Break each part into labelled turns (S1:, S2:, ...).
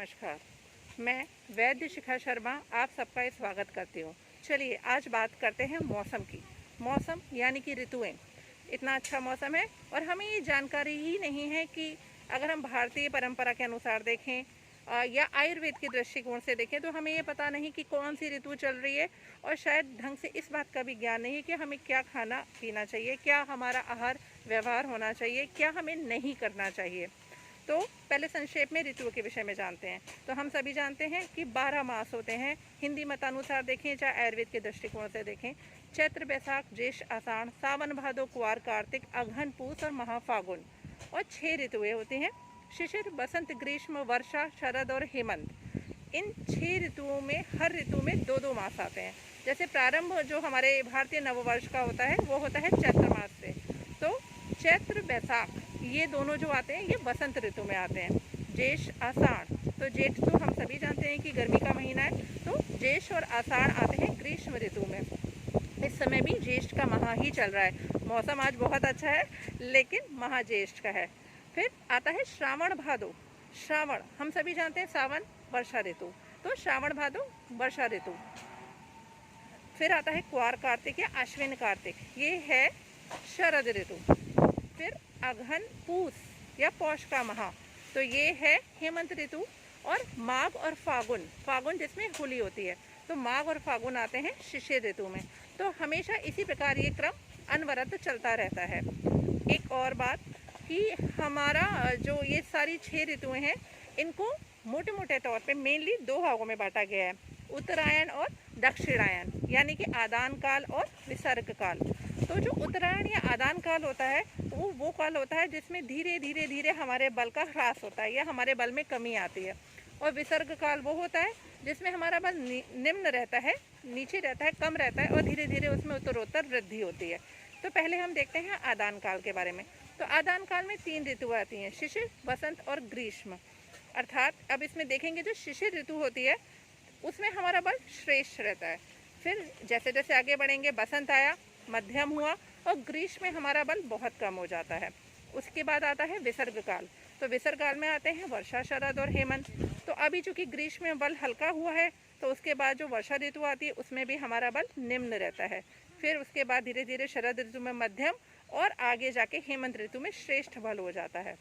S1: नमस्कार। मैं वैद्य शिखा शर्मा आप सबका स्वागत करती हूँ। चलिए आज बात करते हैं मौसम की। मौसम यानी कि ऋतुएं। इतना अच्छा मौसम है और हमें ये जानकारी ही नहीं है कि अगर हम भारतीय परंपरा के अनुसार देखें या आयुर्वेद के दृष्टिकोण से देखें तो हमें ये पता नहीं कि कौन सी ऋतु चल रही है, और शायद ढंग से इस बात का भी ज्ञान नहीं है कि हमें क्या खाना पीना चाहिए, क्या हमारा आहार व्यवहार होना चाहिए, क्या हमें नहीं करना चाहिए। तो पहले संक्षेप में ऋतुओं के विषय में जानते हैं। तो हम सभी जानते हैं कि 12 मास होते हैं। हिंदी मतानुसार देखें चाहे आयुर्वेद के दृष्टिकोण से देखें, चैत्र बैसाख ज्येष्ठ आषाढ़ सावन भादो कुआर कार्तिक अगहन पूस और महाफागुन, और 6 ऋतुएं होती हैं। शिशिर बसंत ग्रीष्म वर्षा शरद और हेमंत। इन 6 ऋतुओं में हर ऋतु में 2-2 मास आते हैं। जैसे प्रारंभ जो हमारे भारतीय नववर्ष का होता है वो होता है चैत्र मास से। तो चैत्र बैसाख ये दोनों जो आते हैं ये बसंत ऋतु में आते हैं। ज्येष्ठ आषाढ़, तो जेठ तो हम सभी जानते हैं कि गर्मी का महीना है, तो ज्येष्ठ और आषाढ़ आते हैं ग्रीष्म ऋतु में। इस समय भी ज्येष्ठ का माह ही चल रहा है। मौसम आज बहुत अच्छा है लेकिन माह ज्येष्ठ का है। फिर आता है श्रावण भादो। श्रावण हम सभी जानते हैं सावन वर्षा ऋतु, तो श्रावण भादो वर्षा ऋतु। फिर आता है कुआर कार्तिक या अश्विन कार्तिक, ये है शरद ऋतु। फिर अगहन पूस या पौष का माह, तो ये है हेमंत ऋतु। और माघ और फागुन, फागुन जिसमें होली होती है, तो माघ और फागुन आते हैं शिशिर ऋतु में। तो हमेशा इसी प्रकार ये क्रम अनवरत चलता रहता है। एक और बात कि हमारा जो ये सारी 6 ऋतुएं हैं इनको मोटे मोटे तौर पे मेनली 2 भागों में बांटा गया है, उत्तरायण और दक्षिणायन, यानी कि आदान काल और विसर्ग काल। तो जो उत्तरायण या आदान काल होता है वो काल होता है जिसमें धीरे धीरे धीरे हमारे बल का ह्रास होता है या हमारे बल में कमी आती है। और विसर्ग काल वो होता है जिसमें हमारा बल निम्न रहता है, नीचे रहता है, कम रहता है, और धीरे धीरे उसमें उत्तरोत्तर वृद्धि होती है। तो पहले हम देखते हैं आदान काल के बारे में। तो आदान काल में 3 ऋतुएं आती हैं, शिशिर बसंत और ग्रीष्म। अर्थात अब इसमें देखेंगे जो शिशिर ऋतु होती है उसमें हमारा बल श्रेष्ठ रहता है। फिर जैसे जैसे आगे बढ़ेंगे बसंत आया, मध्यम हुआ, और ग्रीष्म में हमारा बल बहुत कम हो जाता है। उसके बाद आता है विसर्ग काल। तो विसर्ग काल में आते हैं वर्षा शरद और हेमंत। तो अभी चूंकि ग्रीष्म में बल हल्का हुआ है तो उसके बाद जो वर्षा ऋतु आती है उसमें भी हमारा बल निम्न रहता है। फिर उसके बाद धीरे धीरे शरद ऋतु में मध्यम, और आगे जाके हेमंत ऋतु में श्रेष्ठ बल हो जाता है।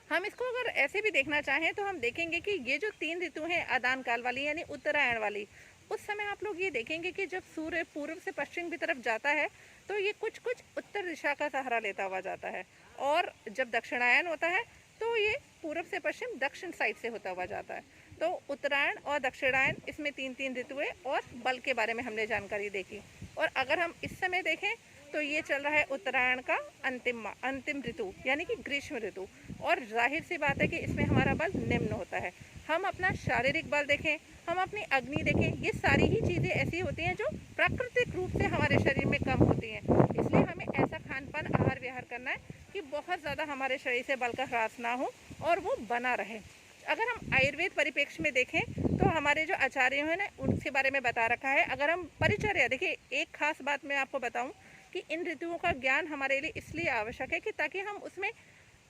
S1: हम इसको अगर ऐसे भी देखना चाहें तो हम देखेंगे कि ये जो 3 ऋतु हैं आदान काल वाली यानी उत्तरायण वाली, उस समय आप लोग ये देखेंगे कि जब सूर्य पूर्व से पश्चिम की तरफ जाता है तो ये कुछ कुछ उत्तर दिशा का सहारा लेता हुआ जाता है, और जब दक्षिणायन होता है तो ये पूर्व से पश्चिम दक्षिण साइड से होता हुआ जाता है। तो उत्तरायण और दक्षिणायन इसमें 3-3 ऋतुएं और बल के बारे में हमने जानकारी देखी। और अगर हम इस समय देखें तो ये चल रहा है उत्तरायण का अंतिम ऋतु यानी कि ग्रीष्म ऋतु, और जाहिर सी बात है कि इसमें हमारा बल निम्न होता है। हम अपना शारीरिक बल देखें, हम अपनी अग्नि देखें, ये सारी ही चीज़ें ऐसी होती हैं जो प्राकृतिक रूप से हमारे शरीर में कम होती हैं। इसलिए हमें ऐसा खान पान आहार विहार करना है कि बहुत ज़्यादा हमारे शरीर से बल का ह्रास ना हो और वो बना रहे। अगर हम आयुर्वेद परिप्रेक्ष्य में देखें तो हमारे जो आचार्य हैं ना उसके बारे में बता रखा है। अगर हम परिचर्या देखिए, एक खास बात मैं आपको बताऊं कि इन ऋतुओं का ज्ञान हमारे लिए इसलिए आवश्यक है कि ताकि हम उसमें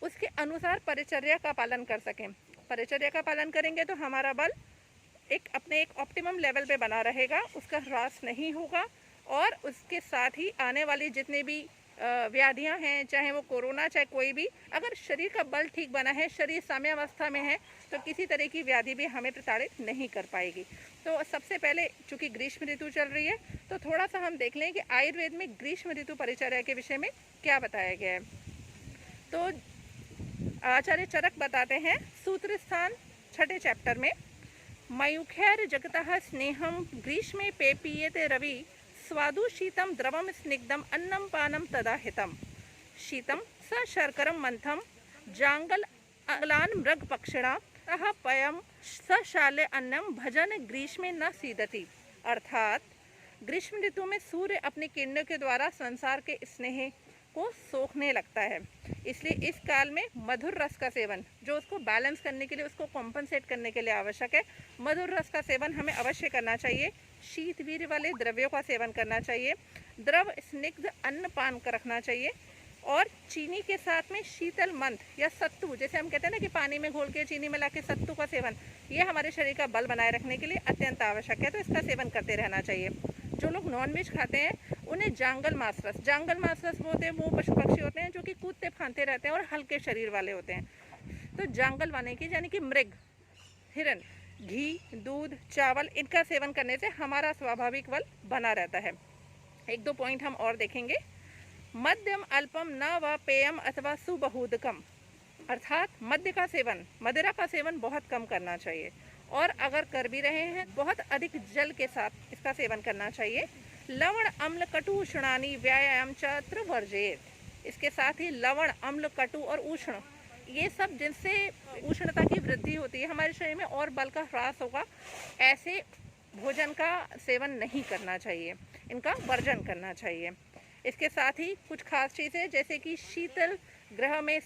S1: उसके अनुसार परिचर्या का पालन कर सकें। परिचर्या का पालन करेंगे तो हमारा बल अपने एक ऑप्टिमम लेवल पे बना रहेगा, उसका ह्रास नहीं होगा, और उसके साथ ही आने वाली जितने भी व्याधियां हैं, चाहे वो कोरोना चाहे कोई भी, अगर शरीर का बल ठीक बना है, शरीर साम्यावस्था में है, तो किसी तरह की व्याधि भी हमें प्रताड़ित नहीं कर पाएगी। तो सबसे पहले चूंकि ग्रीष्म ऋतु चल रही है तो थोड़ा सा हम देख लें कि आयुर्वेद में ग्रीष्म ऋतु परिचर्या के विषय में क्या बताया गया है। तो आचार्य चरक बताते हैं सूत्र स्थान 6ठे चैप्टर में, मयूखैर जगतः स्नेहम ग्रीष्मे पेपीयते रवि स्वादु शीतम द्रवम स्निग्धम अन्नम पानम तदा हितम शीतम स शर्करम मंथम जांगल अलान मृग पक्षिणा अह पयम स शाले अन्नम भजन ग्रीष्मे न सीदति। अर्थात ग्रीष्म ऋतु में सूर्य अपनी किरणों के द्वारा संसार के स्नेह को सोखने लगता है, इसलिए इस काल में मधुर रस का सेवन जो उसको बैलेंस करने के लिए, उसको कॉम्पनसेट करने के लिए आवश्यक है, मधुर रस का सेवन हमें अवश्य करना चाहिए। शीत वीर्य वाले द्रव्यों का सेवन करना चाहिए, द्रव स्निग्ध अन्न पान कर रखना चाहिए, और चीनी के साथ में शीतल मंद या सत्तू, जैसे हम कहते हैं ना कि पानी में घोल के चीनी मिला के सत्तू का सेवन, ये हमारे शरीर का बल बनाए रखने के लिए अत्यंत आवश्यक है, तो इसका सेवन करते रहना चाहिए। जो लोग नॉनवेज खाते हैं उन्हें जांगल मांस वो होते हैं, वो पशु पक्षी होते हैं जो कि कूदते फांदते रहते हैं और हल्के शरीर वाले होते हैं। तो जांगल वाले की यानी कि मृग, हिरन, घी, दूध, चावल, इनका सेवन करने से हमारा स्वाभाविक बल बना रहता है। एक दो पॉइंट हम और देखेंगे। मध्यम अल्पम न व पेयम अथवा सुबहुदकम, अर्थात मद्य का सेवन, मदिरा का सेवन बहुत कम करना चाहिए, और अगर कर भी रहे हैं बहुत अधिक जल के साथ इसका सेवन करना चाहिए। लवण अम्ल कटु उष्णानि व्यायाम च वर्जेत, इसके साथ ही लवण अम्ल कटु और उष्ण, ये सब जिनसे उष्णता की वृद्धि होती है, हमारे शरीर में और बल का ह्रास होगा, ऐसे भोजन का सेवन नहीं करना चाहिए, इनका वर्जन करना चाहिए। इसके साथ ही कुछ खास चीज़ें जैसे कि शीतल गृह में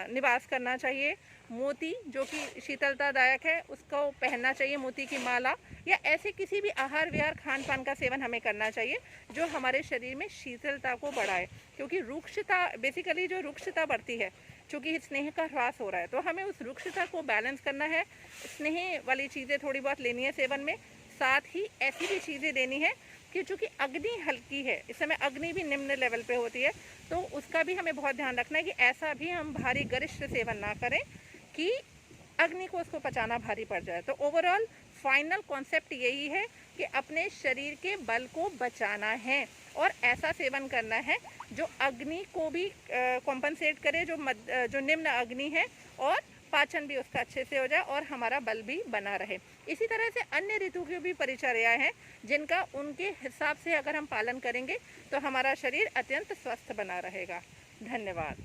S1: निवास करना चाहिए, मोती जो कि शीतलतादायक है उसको पहनना चाहिए, मोती की माला, या ऐसे किसी भी आहार विहार खान पान का सेवन हमें करना चाहिए जो हमारे शरीर में शीतलता को बढ़ाए, क्योंकि रुक्षता, बेसिकली जो रुक्षता बढ़ती है, चूँकि स्नेह का ह्रास हो रहा है, तो हमें उस रुक्षता को बैलेंस करना है। स्नेह वाली चीज़ें थोड़ी बहुत लेनी है सेवन में, साथ ही ऐसी भी चीज़ें लेनी है कि चूँकि अग्नि हल्की है, इस समय अग्नि भी निम्न लेवल पे होती है, तो उसका भी हमें बहुत ध्यान रखना है कि ऐसा भी हम भारी गरिष्ठ सेवन ना करें कि अग्नि को उसको पचाना भारी पड़ जाए। तो ओवरऑल फाइनल कॉन्सेप्ट यही है कि अपने शरीर के बल को बचाना है और ऐसा सेवन करना है जो अग्नि को भी कॉम्पनसेट करे, जो निम्न अग्नि है, और पाचन भी उसका अच्छे से हो जाए और हमारा बल भी बना रहे। इसी तरह से अन्य ऋतु की भी परिचर्या हैं जिनका उनके हिसाब से अगर हम पालन करेंगे तो हमारा शरीर अत्यंत स्वस्थ बना रहेगा। धन्यवाद।